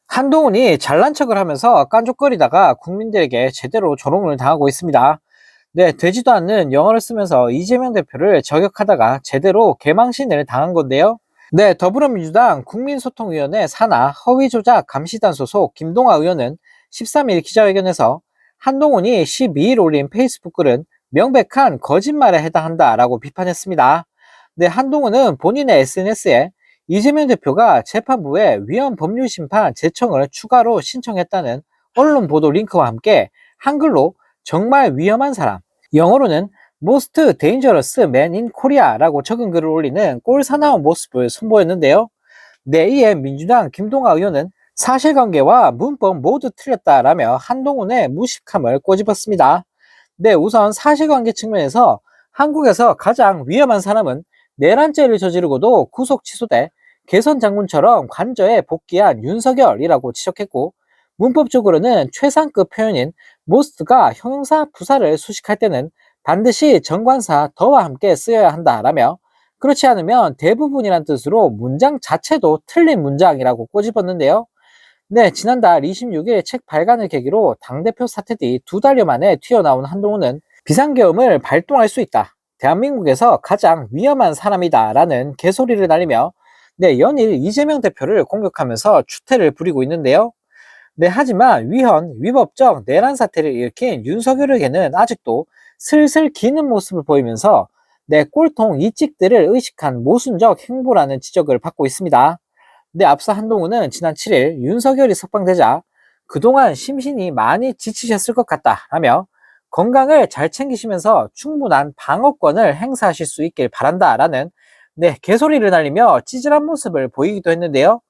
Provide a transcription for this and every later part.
한동훈이 잘난 척을 하면서 깐족거리다가 국민들에게 제대로 조롱을 당하고 있습니다. 네, 되지도 않는 영어를 쓰면서 이재명 대표를 저격하다가 제대로 개망신을 당한 건데요. 네, 더불어민주당 국민소통위원회 산하 허위조작 감시단 소속 김동아 의원은 13일 기자회견에서 한동훈이 12일 올린 페이스북 글은 명백한 거짓말에 해당한다라고 비판했습니다. 네, 한동훈은 본인의 SNS에 이재명 대표가 재판부에 위헌 법률 심판 제청을 추가로 신청했다는 언론 보도 링크와 함께 한글로 정말 위험한 사람, 영어로는 Most Dangerous Man in Korea라고 적은 글을 올리는 꼴사나운 모습을 선보였는데요. 네, 이에 민주당 김동아 의원은 사실관계와 문법 모두 틀렸다라며 한동훈의 무식함을 꼬집었습니다. 네, 우선 사실관계 측면에서 한국에서 가장 위험한 사람은 내란죄를 저지르고도 구속 취소돼 개선 장군처럼 관저에 복귀한 윤석열이라고 지적했고, 문법적으로는 최상급 표현인 most가 형용사 부사를 수식할 때는 반드시 정관사 더와 함께 쓰여야 한다라며, 그렇지 않으면 대부분이란 뜻으로 문장 자체도 틀린 문장이라고 꼬집었는데요. 네, 지난달 26일 책 발간을 계기로 당대표 사퇴 뒤 2달여 만에 튀어나온 한동훈은 비상계엄을 발동할 수 있다, 대한민국에서 가장 위험한 사람이다 라는 개소리를 날리며, 네, 연일 이재명 대표를 공격하면서 추태를 부리고 있는데요. 네, 하지만 위헌, 위법적 내란 사태를 일으킨 윤석열에게는 아직도 슬슬 기는 모습을 보이면서 네, 꼴통 이찍들을 의식한 모순적 행보라는 지적을 받고 있습니다. 근데 앞서 한동훈은 지난 7일 윤석열이 석방되자 그동안 심신이 많이 지치셨을 것 같다라며, 건강을 잘 챙기시면서 충분한 방어권을 행사하실 수 있길 바란다라는 네, 개소리를 날리며 찌질한 모습을 보이기도 했는데요.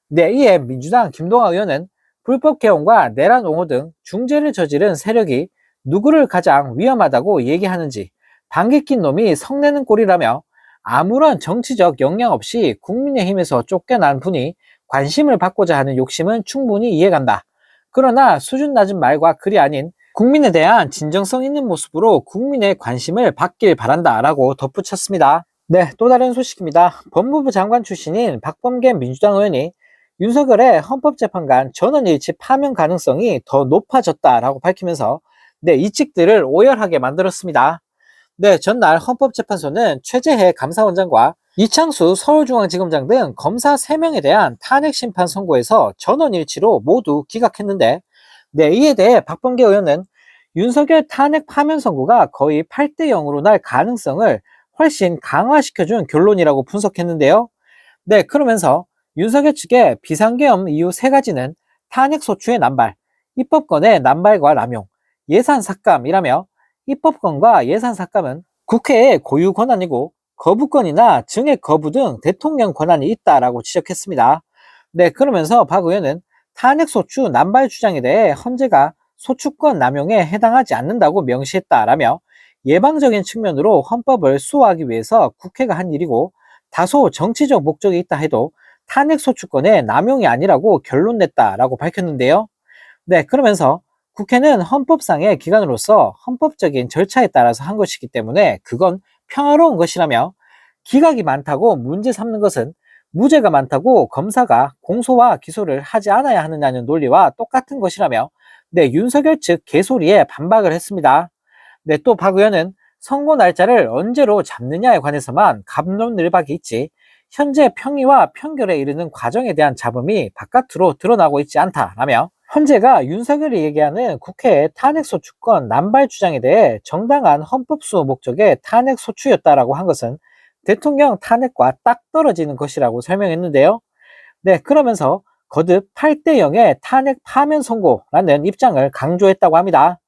네, 이에 민주당 김동아 의원은 불법 개헌과 내란 옹호 등 중죄를 저지른 세력이 누구를 가장 위험하다고 얘기하는지 방귀 낀 놈이 성내는 꼴이라며, 아무런 정치적 역량 없이 국민의힘에서 쫓겨난 분이 관심을 받고자 하는 욕심은 충분히 이해간다. 그러나 수준 낮은 말과 글이 아닌 국민에 대한 진정성 있는 모습으로 국민의 관심을 받길 바란다라고 덧붙였습니다. 네, 또 다른 소식입니다. 법무부 장관 출신인 박범계 민주당 의원이 윤석열의 헌법재판관 전원일치 파면 가능성이 더 높아졌다라고 밝히면서 네, 이측들을 오열하게 만들었습니다. 네, 전날 헌법재판소는 최재해 감사원장과 이창수 서울중앙지검장 등 검사 3명에 대한 탄핵심판 선고에서 전원일치로 모두 기각했는데, 네, 이에 대해 박범계 의원은 윤석열 탄핵 파면 선고가 거의 8대 0으로 날 가능성을 훨씬 강화시켜준 결론이라고 분석했는데요. 네, 그러면서 윤석열 측의 비상계엄 이유 3가지는 탄핵소추의 남발, 입법권의 남발과 남용, 예산 삭감이라며, 입법권과 예산 삭감은 국회의 고유 권한이고 거부권이나 증액 거부 등 대통령 권한이 있다라고 지적했습니다. 네, 그러면서 박 의원은 탄핵소추 남발 주장에 대해 헌재가 소추권 남용에 해당하지 않는다고 명시했다라며, 예방적인 측면으로 헌법을 수호하기 위해서 국회가 한 일이고 다소 정치적 목적이 있다 해도 탄핵소추권의 남용이 아니라고 결론 냈다라고 밝혔는데요. 네, 그러면서 국회는 헌법상의 기관으로서 헌법적인 절차에 따라서 한 것이기 때문에 그건 평화로운 것이라며, 기각이 많다고 문제 삼는 것은 무죄가 많다고 검사가 공소와 기소를 하지 않아야 하느냐는 논리와 똑같은 것이라며, 네, 윤석열 측 개소리에 반박을 했습니다. 네, 또 박 의원은 선고 날짜를 언제로 잡느냐에 관해서만 갑론을박이 있지 현재 평의와 평결에 이르는 과정에 대한 잡음이 바깥으로 드러나고 있지 않다라며, 헌재가 윤석열이 얘기하는 국회의 탄핵소추권 남발 주장에 대해 정당한 헌법수호 목적의 탄핵소추였다라고 한 것은 대통령 탄핵과 딱 떨어지는 것이라고 설명했는데요. 네, 그러면서 거듭 8대 0의 탄핵 파면 선고라는 입장을 강조했다고 합니다.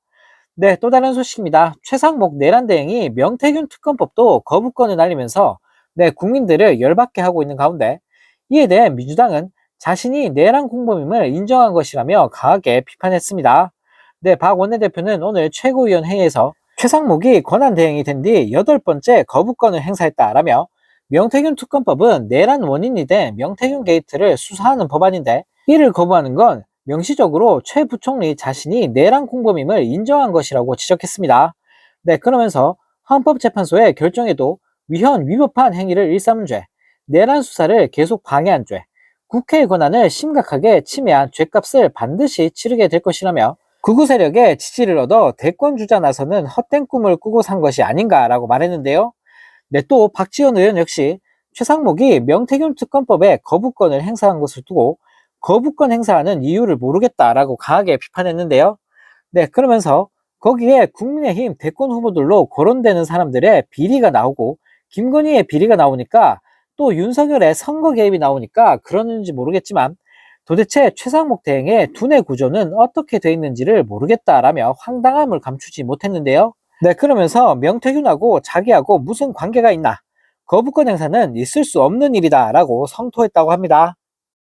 네, 또 다른 소식입니다. 최상목 내란 대행이 명태균 특검법도 거부권을 날리면서 네, 국민들을 열받게 하고 있는 가운데, 이에 대해 민주당은 자신이 내란 공범임을 인정한 것이라며 강하게 비판했습니다. 네, 박 원내대표는 오늘 최고위원 회의에서 최상목이 권한대행이 된 뒤 8번째 거부권을 행사했다라며, 명태균 특검법은 내란 원인이 된 명태균 게이트를 수사하는 법안인데 이를 거부하는 건 명시적으로 최 부총리 자신이 내란 공범임을 인정한 것이라고 지적했습니다. 네, 그러면서 헌법재판소의 결정에도 위헌 위법한 행위를 일삼은 죄, 내란 수사를 계속 방해한 죄, 국회의 권한을 심각하게 침해한 죗값을 반드시 치르게 될 것이라며 극우 세력의 지지를 얻어 대권 주자 나서는 헛된 꿈을 꾸고 산 것이 아닌가라고 말했는데요. 네, 또 박지원 의원 역시 최상목이 명태균 특검법에 거부권을 행사한 것을 두고 거부권 행사하는 이유를 모르겠다라고 강하게 비판했는데요. 네, 그러면서 거기에 국민의힘 대권 후보들로 거론되는 사람들의 비리가 나오고 김건희의 비리가 나오니까 또 윤석열의 선거 개입이 나오니까 그러는지 모르겠지만 도대체 최상목 대행의 두뇌 구조는 어떻게 돼 있는지를 모르겠다라며 황당함을 감추지 못했는데요. 네, 그러면서 명태균하고 자기하고 무슨 관계가 있나? 거부권 행사는 있을 수 없는 일이다라고 성토했다고 합니다.